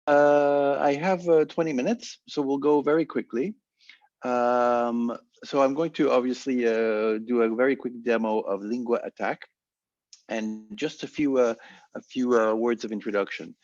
I have 20 minutes, so we'll go very quickly. So I'm going to obviously do a very quick demo of Lingua Attack, and just a few words of introduction.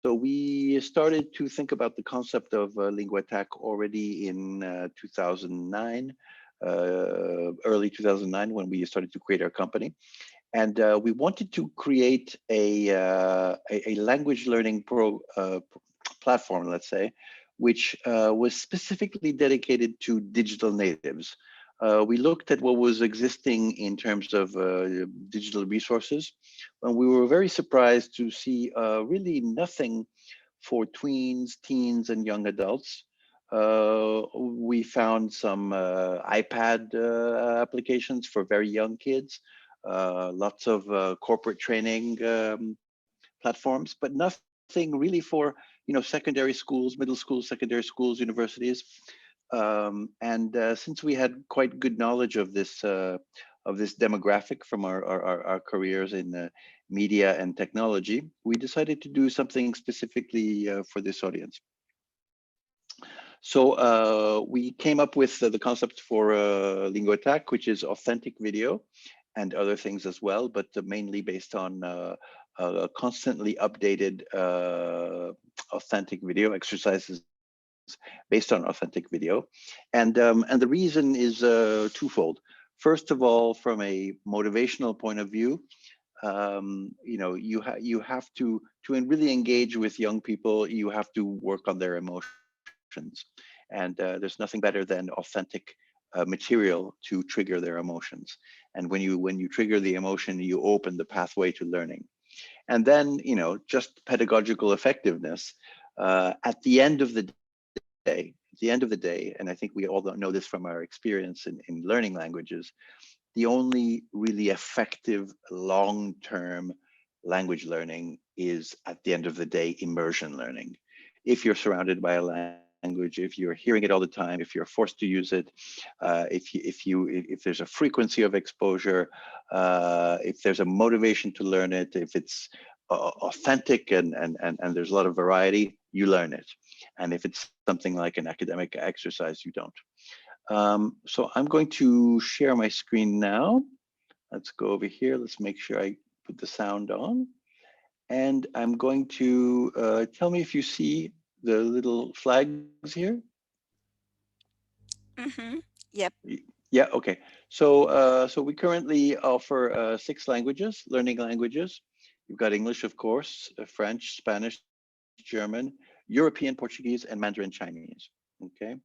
So we started to think about the concept of Lingua Attack already in 2009, early 2009, when we started to create our company. And we wanted to create a language learning platform, let's say, which was specifically dedicated to digital natives. We looked at what was existing in terms of digital resources, and we were very surprised to see really nothing for tweens, teens, and young adults. We found some iPad applications for very young kids, lots of corporate training platforms, but nothing really for secondary schools, middle schools, secondary schools, universities. And since we had quite good knowledge of this demographic from our careers in media and technology, we decided to do something specifically for this audience. So we came up with the concept for Lingua Attack, which is authentic video and other things as well, but mainly based on constantly updated authentic video exercises based on authentic video. And the reason is twofold. First of all, from a motivational point of view, you have to really engage with young people, you have to work on their emotions. And there's nothing better than authentic material to trigger their emotions. And when you trigger the emotion, you open the pathway to learning. And then, just pedagogical effectiveness. At the end of the day, and I think we all know this from our experience in learning languages, the only really effective long-term language learning is, at the end of the day, immersion learning. If you're surrounded by a language, if you're hearing it all the time, if you're forced to use it, if there's a frequency of exposure, if there's a motivation to learn it, if it's authentic and there's a lot of variety, you learn it. And if it's something like an academic exercise, you don't. So I'm going to share my screen now. Let's go over here. Let's make sure I put the sound on. And I'm going to tell me if you see the little flags here. Mm-hmm. Yep. Yeah, okay. So we currently offer 6 languages, learning languages. You've got English, of course, French, Spanish, German, European, Portuguese, and Mandarin Chinese. Okay.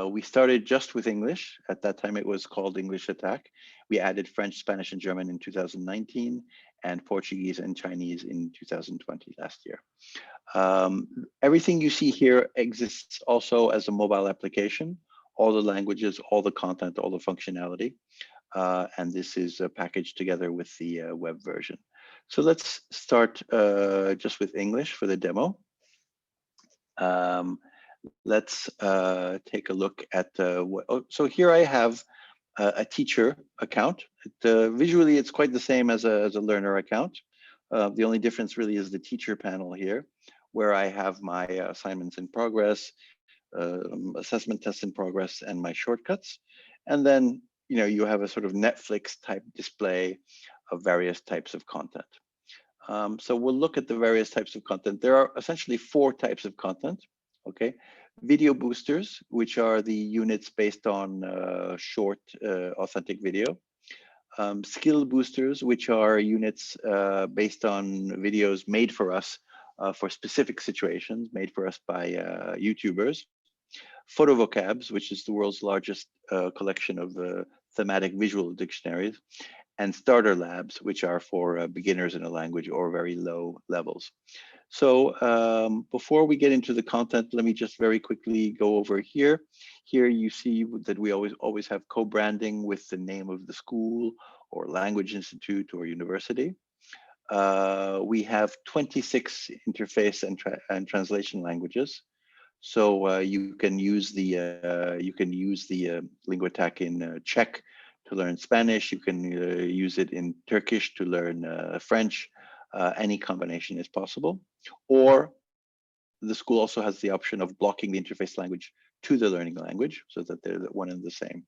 We started just with English. At that time, it was called English Attack. We added French, Spanish, and German in 2019, and Portuguese and Chinese in 2020, last year. Everything you see here exists also as a mobile application, all the languages, all the content, all the functionality. And this is packaged together with the web version. So let's start just with English for the demo. Let's take a look at so here I have a teacher account. Visually, it's quite the same as a learner account. The only difference really is the teacher panel here, where I have my assignments in progress, assessment tests in progress, and my shortcuts. And then you have a sort of Netflix type display of various types of content. So we'll look at the various types of content. There are essentially 4 types of content. Okay, video boosters, which are the units based on short, authentic video. Skill boosters, which are units based on videos made for us for specific situations, made for us by YouTubers. Photo vocabs, which is the world's largest collection of thematic visual dictionaries. And starter labs, which are for beginners in a language or very low levels. So before we get into the content, let me just very quickly go over here. Here you see that we always have co-branding with the name of the school or language institute or university. We have 26 interface and translation languages. So you can use the Lingua Attack in Czech to learn Spanish. You can use it in Turkish to learn French. Any combination is possible. Or the school also has the option of blocking the interface language to the learning language so that they're one and the same.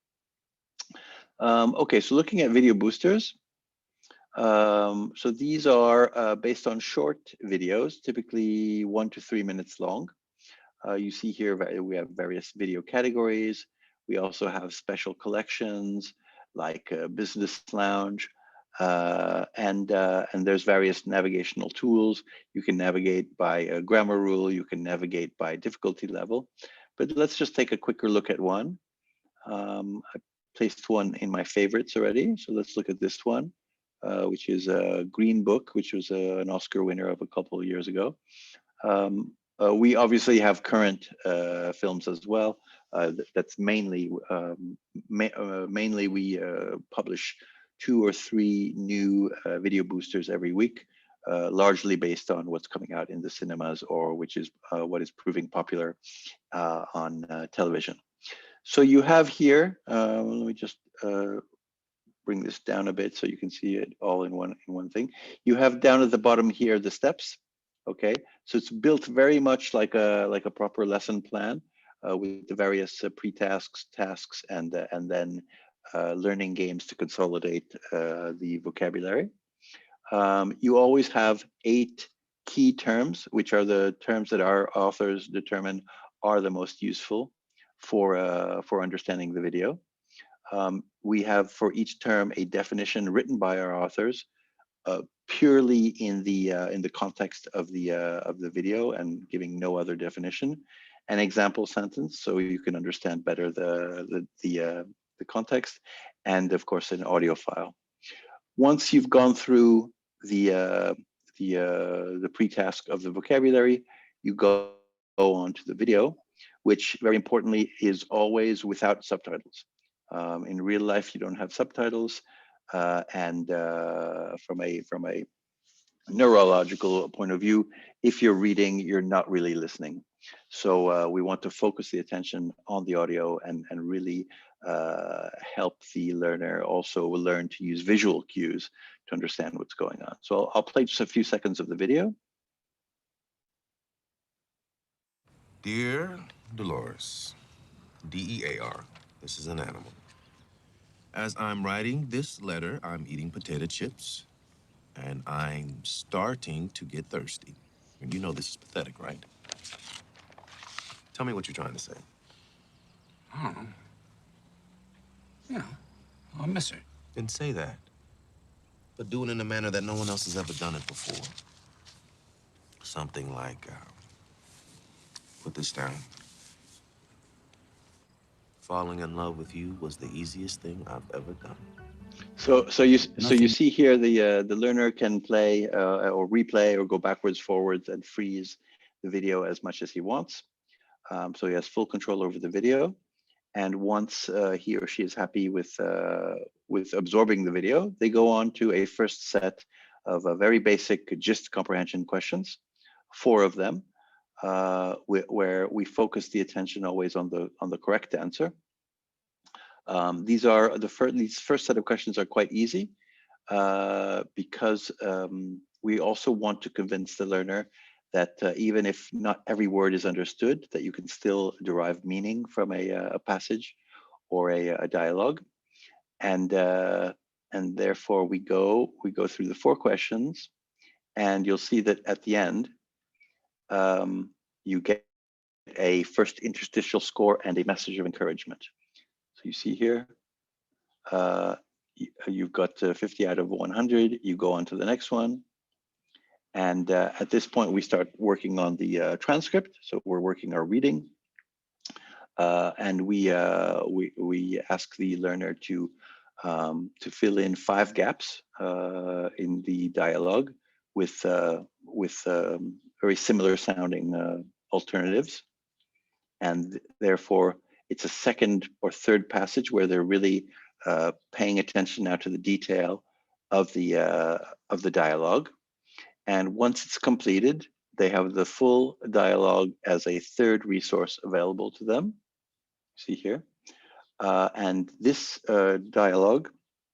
Okay, so looking at video boosters. So these are based on short videos, typically 1 to 3 minutes long. You see here we have various video categories. We also have special collections like Business Lounge, and there's various navigational tools. You can navigate by grammar rule, you can navigate by difficulty level. But let's just take a quicker look at one. I placed one in my favorites already, so let's look at this one, which is a Green Book, which was an Oscar winner of a couple of years ago. We obviously have current films as well. That's mainly mainly we publish 2 or 3 new video boosters every week, largely based on what's coming out in the cinemas or which is what is proving popular on television. So you have here, let me just bring this down a bit so you can see it all in one thing. You have down at the bottom here the steps. Okay, so it's built very much like a proper lesson plan with the various pre-tasks, tasks, and then learning games to consolidate the vocabulary. You always have 8 key terms, which are the terms that our authors determine are the most useful for understanding the video. We have for each term a definition written by our authors, purely in the context of the video and giving no other definition, an example sentence so you can understand better the context, and of course an audio file. Once you've gone through the pre-task of the vocabulary, you go on to the video, which very importantly is always without subtitles. In real life, you don't have subtitles, and from a neurological point of view, if you're reading, you're not really listening. So we want to focus the attention on the audio and really help the learner also learn to use visual cues to understand what's going on. So I'll play just a few seconds of the video. Dear Dolores, D-E-A-R, this is an animal. As I'm writing this letter, I'm eating potato chips, and I'm starting to get thirsty. And you know this is pathetic, right? Tell me what you're trying to say. Oh. Yeah, I'll miss her. Then say that, but do it in a manner that no one else has ever done it before. Something like, put this down. Falling in love with you was the easiest thing I've ever done. So you see here the learner can play or replay or go backwards, forwards, and freeze the video as much as he wants. So he has full control over the video. And once he or she is happy with absorbing the video, they go on to a first set of very basic gist comprehension questions, 4 of them, where we focus the attention always on the correct answer. These first set of questions are quite easy because we also want to convince the learner that even if not every word is understood, that you can still derive meaning from a passage or a dialogue, and therefore we go through the 4 questions, and you'll see that at the end you get a first interstitial score and a message of encouragement. So you see here, you've got 50 out of 100. You go on to the next one. And at this point, we start working on the transcript. So we're working our reading. And we ask the learner to fill in 5 gaps in the dialogue with very similar sounding alternatives. And therefore, it's a second or third passage where they're really paying attention now to the detail of the dialogue. And once it's completed, they have the full dialogue as a third resource available to them. See here. And this dialogue,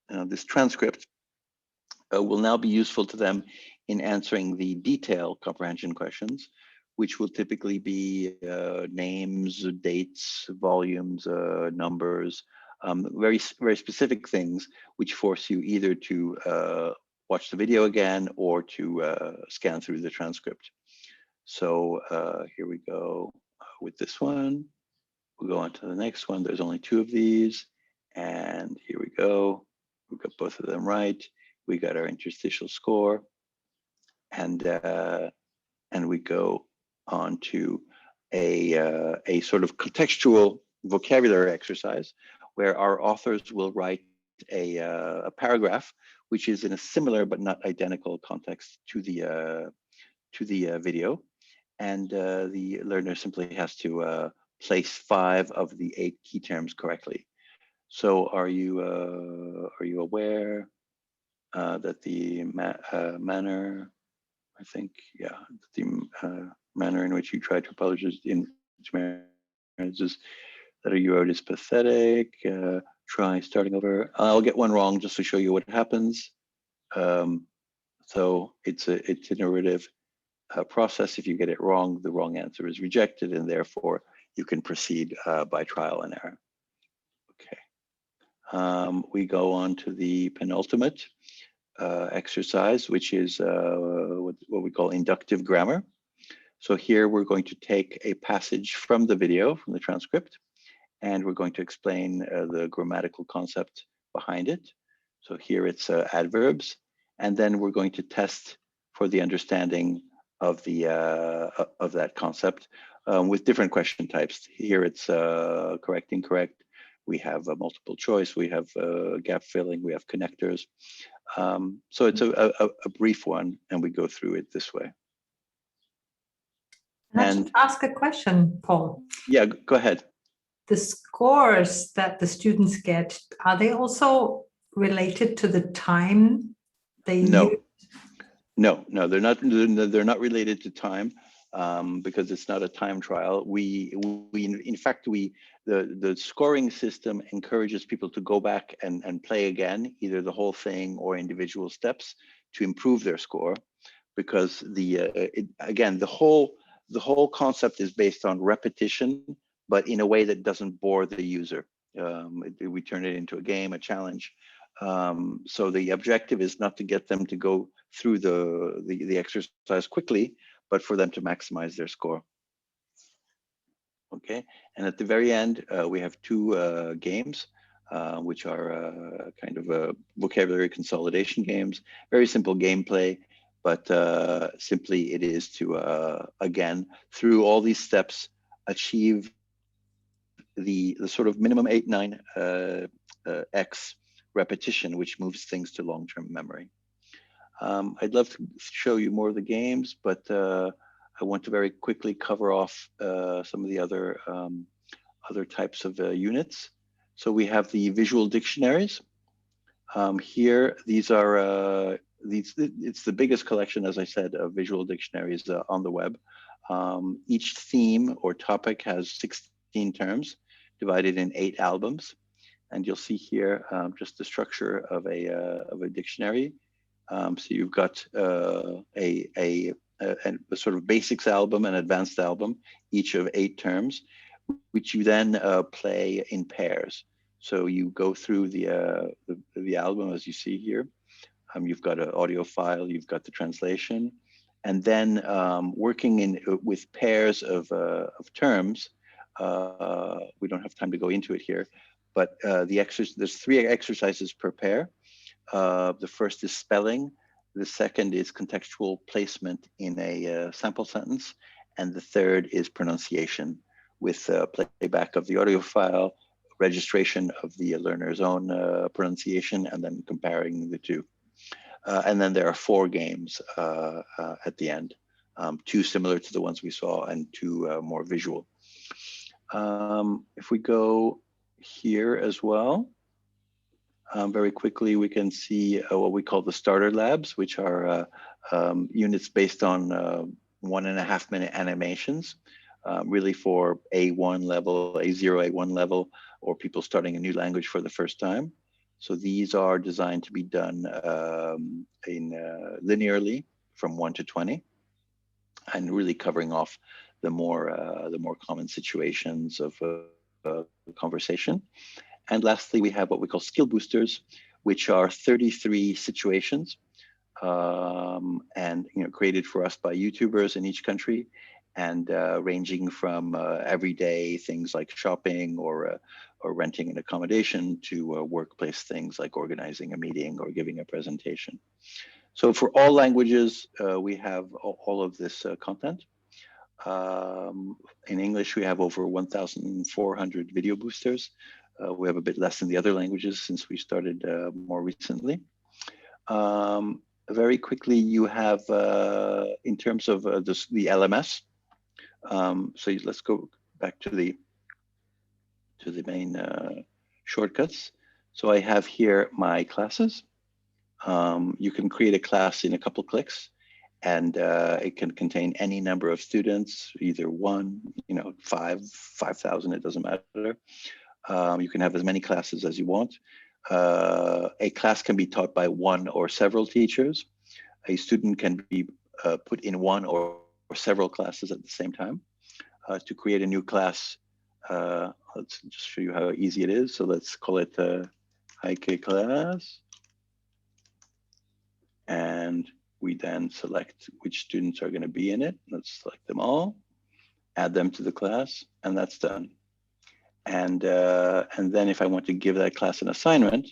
this transcript, will now be useful to them in answering the detailed comprehension questions, which will typically be names, dates, volumes, numbers, very specific things, which force you either to watch the video again or to scan through the transcript. So here we go with this one. We'll go on to the next one. There's only 2 of these. And here we go. We've got both of them right. We got our interstitial score. And we go on to a sort of contextual vocabulary exercise where our authors will write a paragraph which is in a similar but not identical context to the video, and the learner simply has to place 5 of the 8 key terms correctly. So are you aware that the manner, I think, yeah, the manner in which you try to apologize in marriages that you wrote is pathetic. Try starting over. I'll get one wrong just to show you what happens. So it's an iterative process. If you get it wrong, the wrong answer is rejected, and therefore you can proceed by trial and error. Okay. We go on to the penultimate exercise, which is what we call inductive grammar. So here we're going to take a passage from the video, from the transcript, and we're going to explain the grammatical concept behind it. So here it's adverbs, and then we're going to test for the understanding of the of that concept with different question types. Here it's correct, incorrect. We have a multiple choice. We have gap filling. We have connectors. So it's a brief one, and we go through it this way. Can I just ask a question, Paul? Yeah, go ahead. The scores that the students get, are they also related to the time they use? No, they're not. They're not related to time because it's not a time trial. In fact, the scoring system encourages people to go back and play again, either the whole thing or individual steps to improve their score, because again the whole concept is based on repetition, but in a way that doesn't bore the user. We turn it into a game, a challenge. So the objective is not to get them to go through the exercise quickly, but for them to maximize their score. Okay, and at the very end, we have 2 games, which are kind of vocabulary consolidation games. Very simple gameplay, but simply it is to, again, through all these steps, achieve the sort of minimum 8, 9 X repetition, which moves things to long-term memory. I'd love to show you more of the games, but I want to very quickly cover off some of the other types of units. So we have the visual dictionaries. Here, these are it's the biggest collection, as I said, of visual dictionaries on the web. Each theme or topic has 16 terms divided in 8 albums. And you'll see here just the structure of a dictionary. So you've got a sort of basics album and advanced album, each of 8 terms, which you then play in pairs. So you go through the album as you see here. You've got an audio file, you've got the translation, and then working with pairs of terms. We don't have time to go into it here, but there's 3 exercises per pair. The first is spelling, the second is contextual placement in a sample sentence, and the third is pronunciation with playback of the audio file, registration of the learner's own pronunciation, and then comparing the 2. And then there are 4 games at the end, 2 similar to the ones we saw and 2 more visual. If we go here as well, very quickly we can see what we call the starter labs, which are units based on 1.5 minute animations, really for A1 level, A0, A1 level, or people starting a new language for the first time. So these are designed to be done linearly from 1 to 20. and really covering off the more common situations of conversation. And lastly, we have what we call skill boosters, which are 33 situations, and created for us by YouTubers in each country, and ranging from everyday things like shopping or renting an accommodation to workplace things like organizing a meeting or giving a presentation. So for all languages, we have all of this content. In English, we have over 1,400 video boosters. We have a bit less in the other languages since we started more recently. Very quickly, you have, in terms of the LMS, so let's go back to the main shortcuts. So I have here my classes. You can create a class in a couple clicks, and it can contain any number of students, either 1, 5,000, it doesn't matter. You can have as many classes as you want. A class can be taught by one or several teachers. A student can be put in one or several classes at the same time. To create a new class, let's just show you how easy it is. So let's call it Heike class. And we then select which students are going to be in it. Let's select them all, add them to the class, and that's done. And then if I want to give that class an assignment,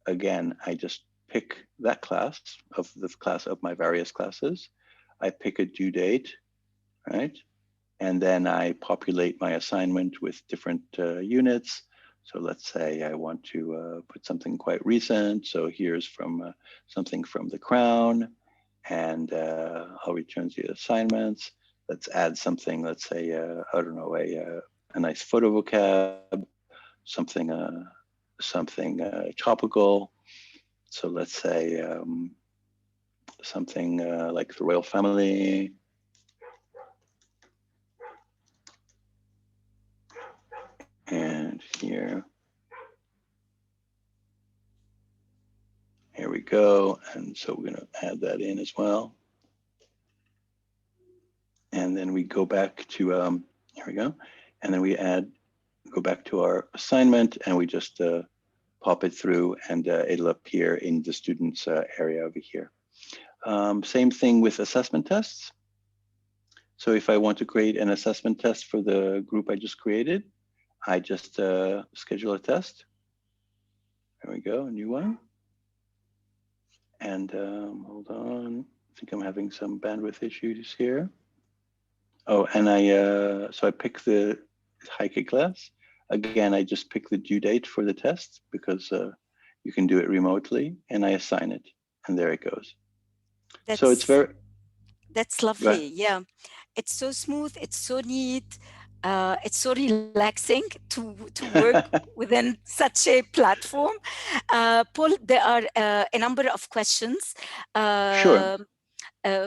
again, I just pick that class of my various classes. I pick a due date, right? And then I populate my assignment with different units. So let's say I want to put something quite recent. So here's from something from The Crown, and I'll return the assignments. Let's add something, let's say, I don't know, a nice photo vocab, something topical. So let's say something like the royal family. And here we go. And so we're going to add that in as well. And then we go back to, here we go. And then we go back to our assignment, and we just pop it through, and it'll appear in the students area over here. Same thing with assessment tests. So if I want to create an assessment test for the group I just created, I just schedule a test. There we go, a new one. And hold on, I think I'm having some bandwidth issues here. Oh, and so I pick the Heike class. Again, I just pick the due date for the test, because you can do it remotely, and I assign it, and there it goes. So it's That's lovely. Yeah, it's so smooth. It's so neat. It's so relaxing to work within such a platform. Paul, there are a number of questions. Sure.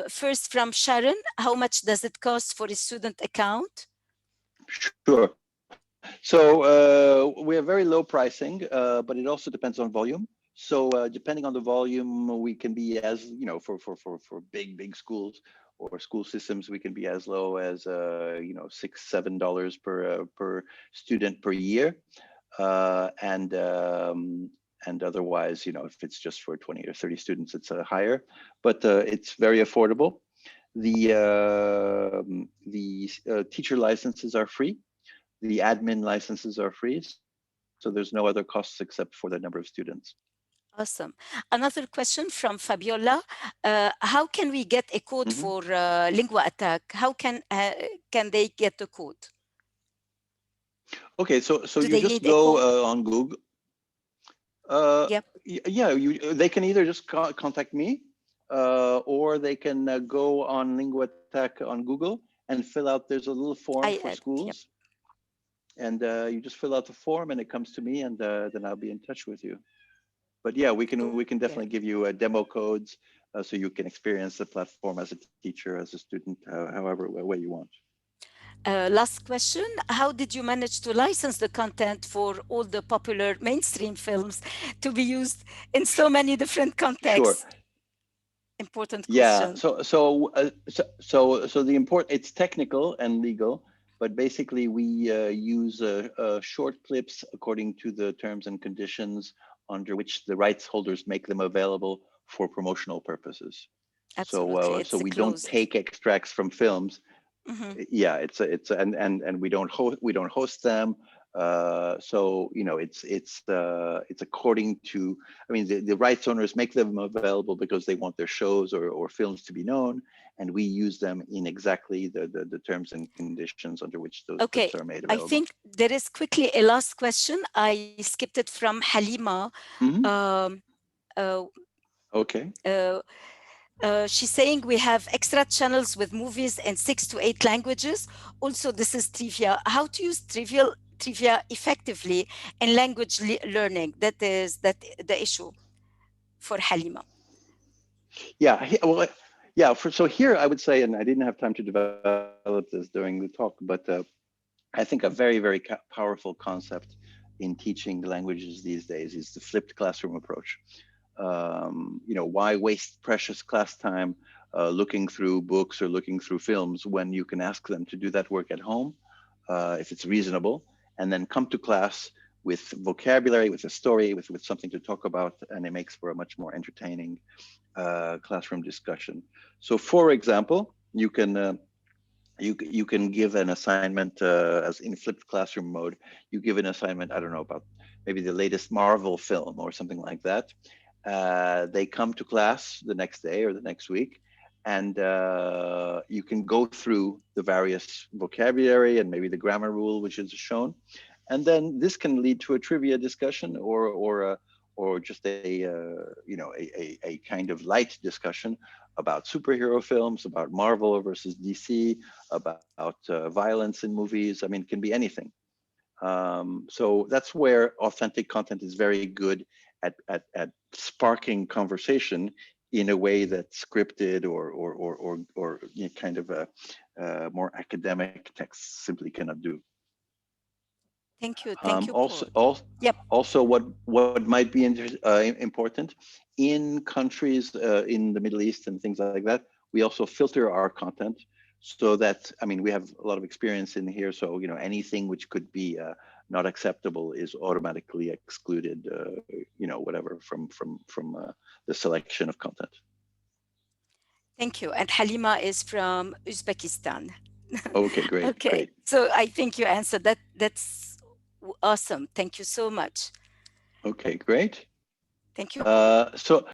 First from Sharon, how much does it cost for a student account? Sure. So we have very low pricing, but it also depends on volume. So depending on the volume, we can be as, for big schools or school systems, we can be as low as $6-7 per student per year, and otherwise, if it's just for 20 or 30 students, it's higher, but it's very affordable. The teacher licenses are free. The admin licenses are free, so there's no other costs except for the number of students. Awesome. Another question from Fabiola. How can we get a code for Lingua Attack? How can they get the code? Okay, so you just go on Google. Yep. Yeah, they can either just contact me, or they can go on Lingua Attack on Google and fill out. There's a little form for schools. Yep. And you just fill out the form, and it comes to me, and then I'll be in touch with you. But yeah, we can definitely give you demo codes, so you can experience the platform as a teacher, as a student, however way you want. Last question: how did you manage to license the content for all the popular mainstream films to be used in so many different contexts? Sure. Important Yeah, question. so the it's technical and legal, but basically we use short clips according to the terms and conditions under which the rights holders make them available for promotional purposes. Absolutely. So It's we don't closed. take extracts from films. Mhm. Yeah, and we don't host them. So it's according to, I mean, the rights owners make them available because they want their shows or films to be known, and we use them in exactly the terms and conditions under which those Okay, clips are made I available. think there is quickly a last question. I skipped it from Halima. Mhm. Um, Okay. She's saying we have extra channels with movies in 6 to 8 languages. Also, this is trivia. How to use trivia effectively in language learning? That is the issue for Halima. Yeah. So here I would say, and I didn't have time to develop this during the talk, but I think a very, very powerful concept in teaching languages these days is the flipped classroom approach. Why waste precious class time looking through books or looking through films when you can ask them to do that work at home, if it's reasonable, and then come to class with vocabulary, with a story, with something to talk about, and it makes for a much more entertaining classroom discussion. So, for example, you can give an assignment as in flipped classroom mode. You give an assignment, I don't know, about maybe the latest Marvel film or something like that. They come to class the next day or the next week, and you can go through the various vocabulary and maybe the grammar rule which is shown, and then this can lead to a trivia discussion or just a kind of light discussion about superhero films, about Marvel versus DC, about violence in movies. I mean, it can be anything. So that's where authentic content is very good at sparking conversation in a way that scripted or kind of a more academic text simply cannot do. Thank you. Thank you, Paul. Also, Yep. also what might be important in countries in the Middle East and things like that, we also filter our content so that, I mean, we have a lot of experience in here. So, anything which could be not acceptable is automatically excluded, whatever from the selection of content. Thank you. And Halima is from Uzbekistan. Okay, great. Okay. Great. So I think you answered that. That's awesome. Thank you so much. Okay, great. Thank you, Paul. So